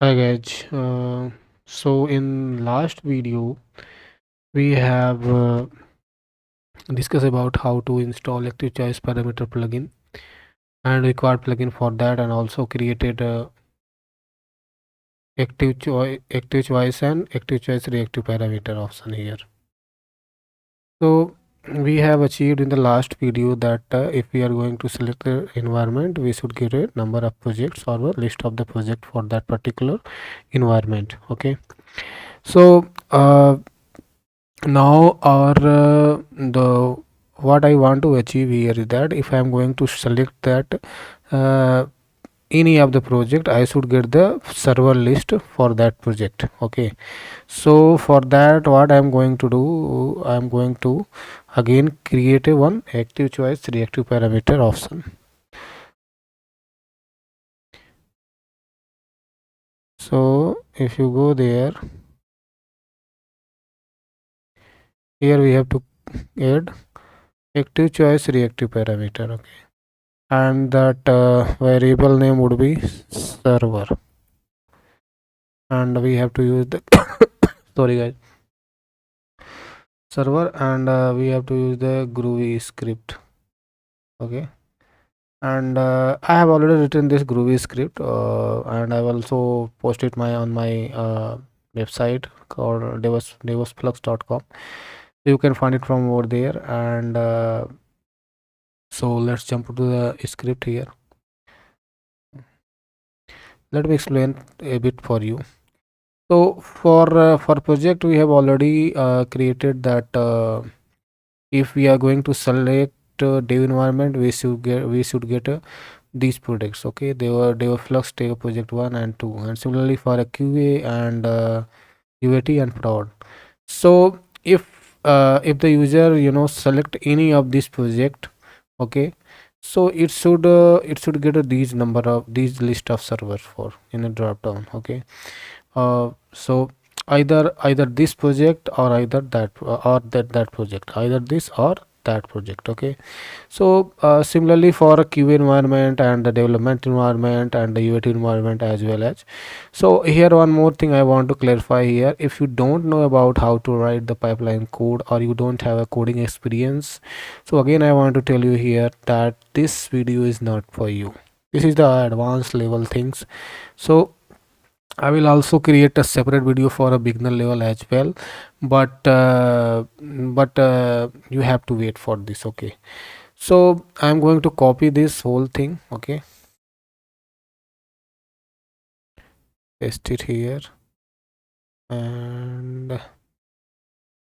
Hi guys. So in last video we have discussed about how to install active choice parameter plugin and required plugin for that, and also created active choice and active choice reactive parameter option here. So we have achieved in the last video that if we are going to select the environment, we should get a number of projects or a list of the project for that particular environment. Okay. So now our the what I want to achieve here is that if I am going to select that uh, any of the project, I should get the server list for that project. Okay, so for that what I am going to do, I am going to again create a one active choice reactive parameter option. So if you go there, here we have to add active choice reactive parameter. Okay, and that variable name would be server, and we have to use the sorry guys, server, and we have to use the Groovy script. Okay, and I have already written this Groovy script, and I've also posted my on my website called devopsflux.com. You can find it from over there, and so let's jump to the script here. Let me explain a bit for you. So for project we have already created that if we are going to select dev environment, we should get these products. Okay, they were Flux take project 1 and 2, and similarly for a QA and UAT and prod. So if the user select any of this project, okay, so it should get these number of these list of servers for in a drop down. Okay, so either this project or either that or that project, either this or that project. Okay, so similarly for a QA environment and the development environment and the UAT environment as well as. So here one more thing I want to clarify here: if you don't know about how to write the pipeline code, or you don't have a coding experience, so again I want to tell you here that this video is not for you. This is the advanced level things. So I will also create a separate video for a beginner level as well, but you have to wait for this. Okay, so I'm going to copy this whole thing. Okay, paste it here and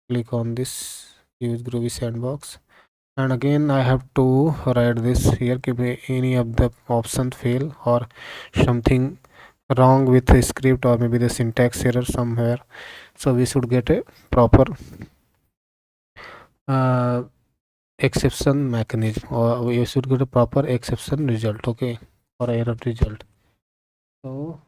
click on this use Groovy sandbox, and again I have to write this here. Give me any of the options fail or something wrong with the script, or maybe the syntax error somewhere, so we should get a proper uh, exception mechanism, or you should get a proper exception result. Okay, or error result. So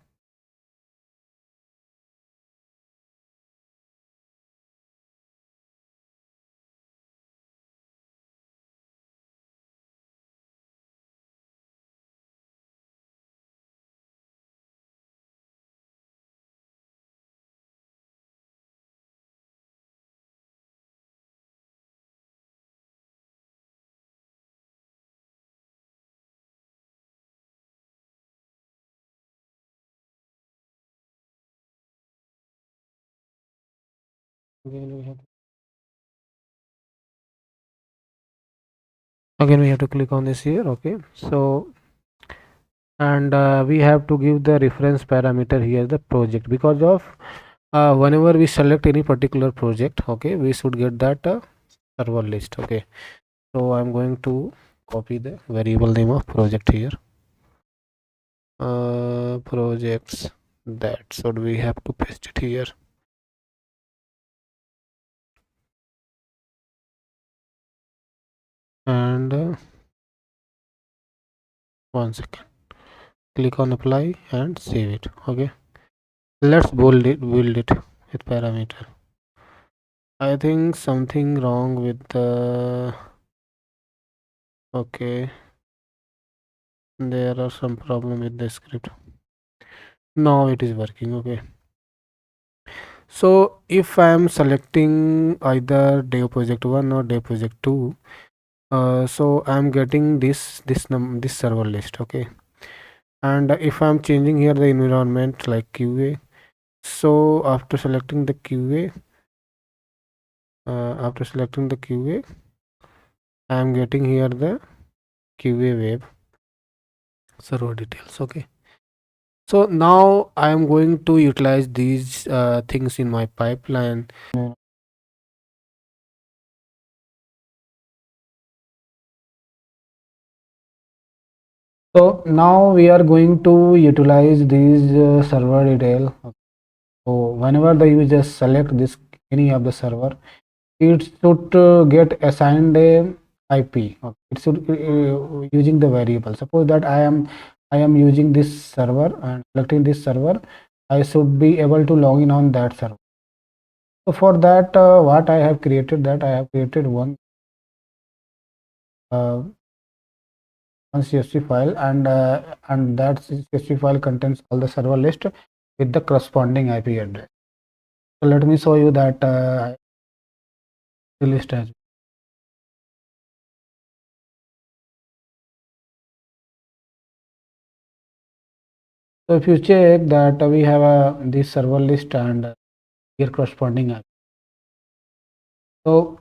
again we have to click on this here. Okay, so and we have to give the reference parameter here the project, because of whenever we select any particular project, okay, we should get that server list. Okay, so I'm going to copy the variable name of project here, projects, that so we have to paste it here. And 1 second, click on apply and save it. Okay, let's build it with parameter. I think something wrong with the okay, there are some problem with the script. Now it is working. Okay. So if I am selecting either dev project 1 or dev project 2, so I am getting this server list. Okay. And if I am changing here the environment like QA, so after selecting the QA, I am getting here the QA web server details. Okay. So now I am going to utilize these things in my pipeline. So now we are going to utilize these server detail. So whenever the user select this any of the server, it should get assigned a IP. Okay. It should using the variable. Suppose that I am using this server and selecting this server, I should be able to log in on that server. So for that, what I have created, that I have created uh, one CSV file, and that CSV file contains all the server list with the corresponding IP address. So let me show you that list as well. So if you check that we have this server list and here corresponding IP. So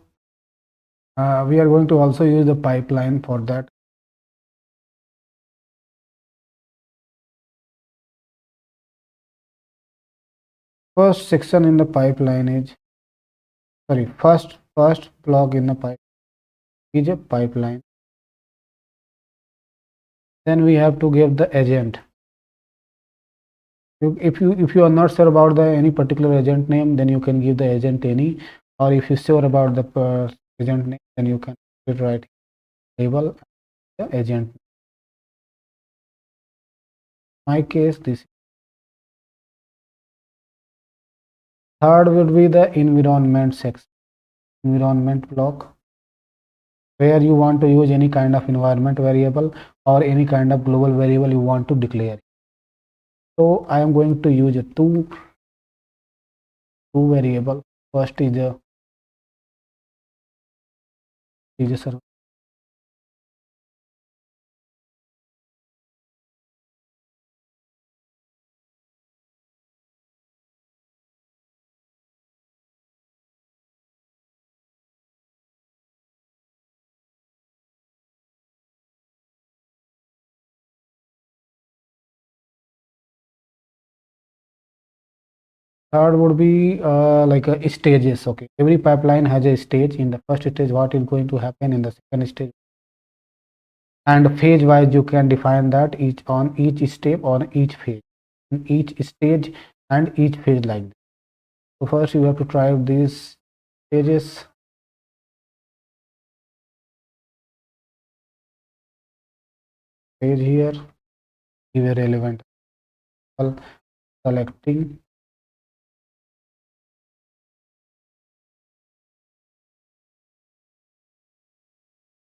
we are going to also use the pipeline for that. First section in the pipeline is, sorry, first block in the pipe is a pipeline. Then we have to give the agent. If you are not sure about the any particular agent name, then you can give the agent any, or if you're sure about the agent name, then you can write label the agent. In my case, this third would be the environment section, environment block, where you want to use any kind of environment variable or any kind of global variable you want to declare. So I am going to use a two variable. First is a server. Third would be like a stages. Okay, every pipeline has a stage. In the first stage, what is going to happen in the second stage, and phase wise you can define that each step on each phase, in each stage and each phase like this. So first you have to try these stages. Page here, give a relevant selecting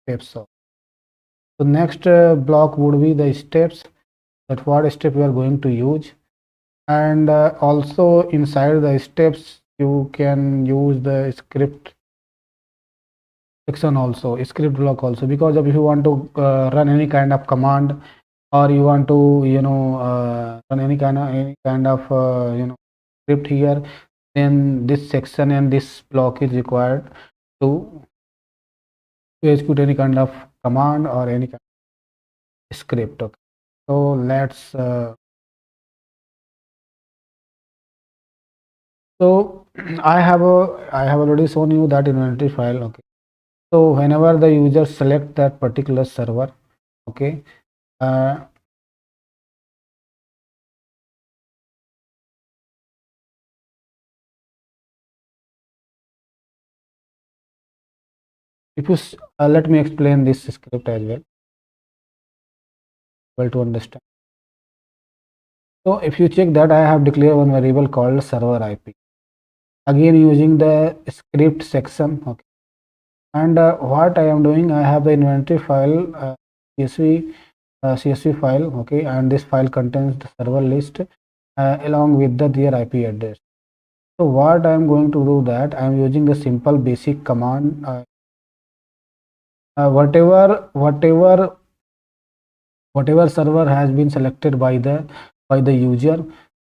steps. So next block would be the steps, that what step we are going to use, and also inside the steps you can use the script section also, script block also, because if you want to run any kind of command, or you want to run any kind of script here, then this section and this block is required to execute any kind of command or any kind of script. Okay, so let's so I have already shown you that inventory file. Okay, so whenever the user select that particular server, okay, if you let me explain this script as well to understand. So if you check that, I have declared one variable called server IP, again using the script section. Okay, and what I am doing, I have the inventory file, CSV file. Okay, and this file contains the server list, along with their IP address. So what I am going to do that I am using a simple basic command. Whatever server has been selected by the user,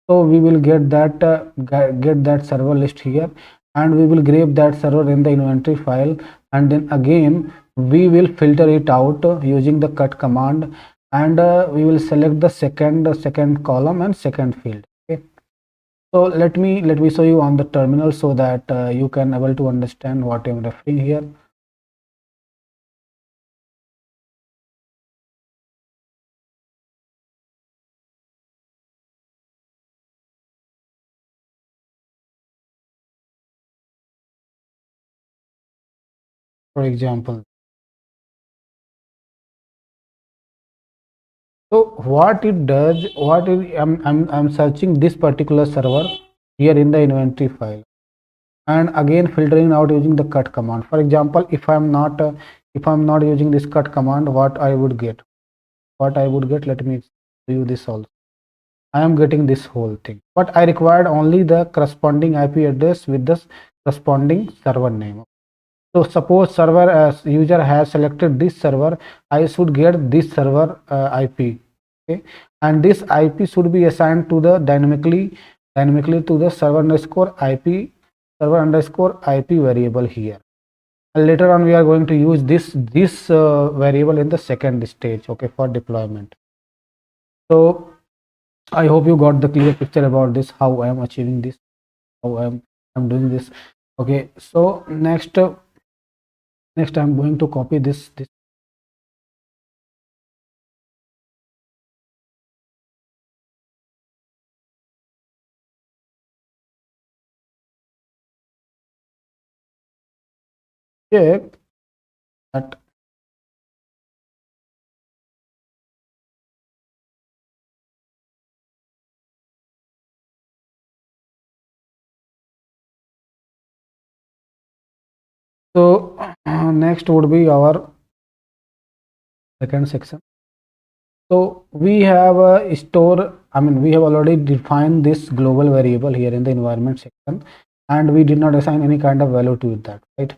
so we will get that server list here, and we will grab that server in the inventory file, and then again we will filter it out using the cut command, and we will select the second column and second field. Okay, so let me show you on the terminal so that you can able to understand what I'm referring here. For example, so what it does, I'm searching this particular server here in the inventory file, and again filtering out using the cut command. For example, if I'm not using this cut command, what I would get, let me show you this also. I am getting this whole thing, but I required only the corresponding IP address with the corresponding server name. So suppose server as user has selected this server, I should get this server IP. Okay, and this IP should be assigned to the dynamically to the server underscore IP variable here. And later on we are going to use this variable in the second stage, okay, for deployment. So I hope you got the clear picture about this, how I am achieving this, how I'm doing this. Okay, so next I'm going to copy this. Check that. So next would be our second section. So we have a store, we have already defined this global variable here in the environment section, and we did not assign any kind of value to it, that right.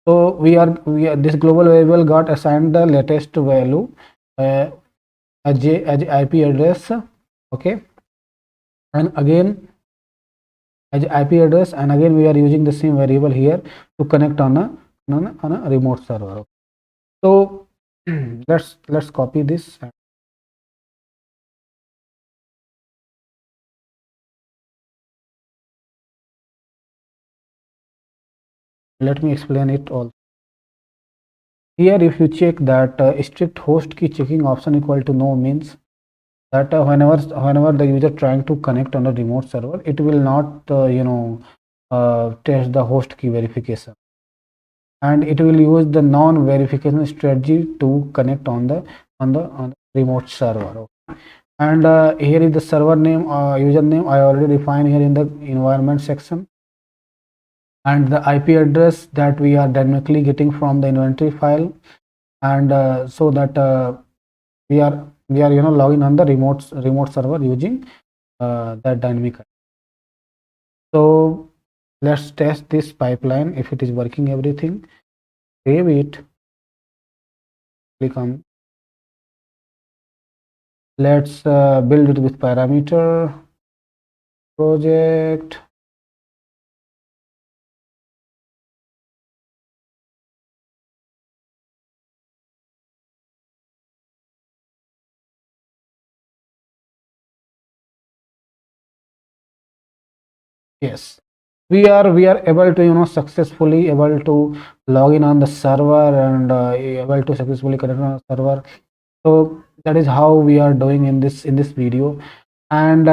So we are this global variable got assigned the latest value uh, as IP address. Okay, and again as IP address, and again we are using the same variable here to connect on a remote server. So let's copy this. Let me explain it all. Here if you check that strict host key checking option equal to no means that whenever the user trying to connect on a remote server, it will not test the host key verification, and it will use the non verification strategy to connect on the remote server. And here is the server name, username I already defined here in the environment section, and the IP address that we are dynamically getting from the inventory file, and so that we are logging on the remote server using that dynamic. So let's test this pipeline if it is working everything. Save it, click on, let's build it with parameter project. Yes, we are able to successfully able to log in on the server, and able to successfully connect on the server. So that is how we are doing in this video. And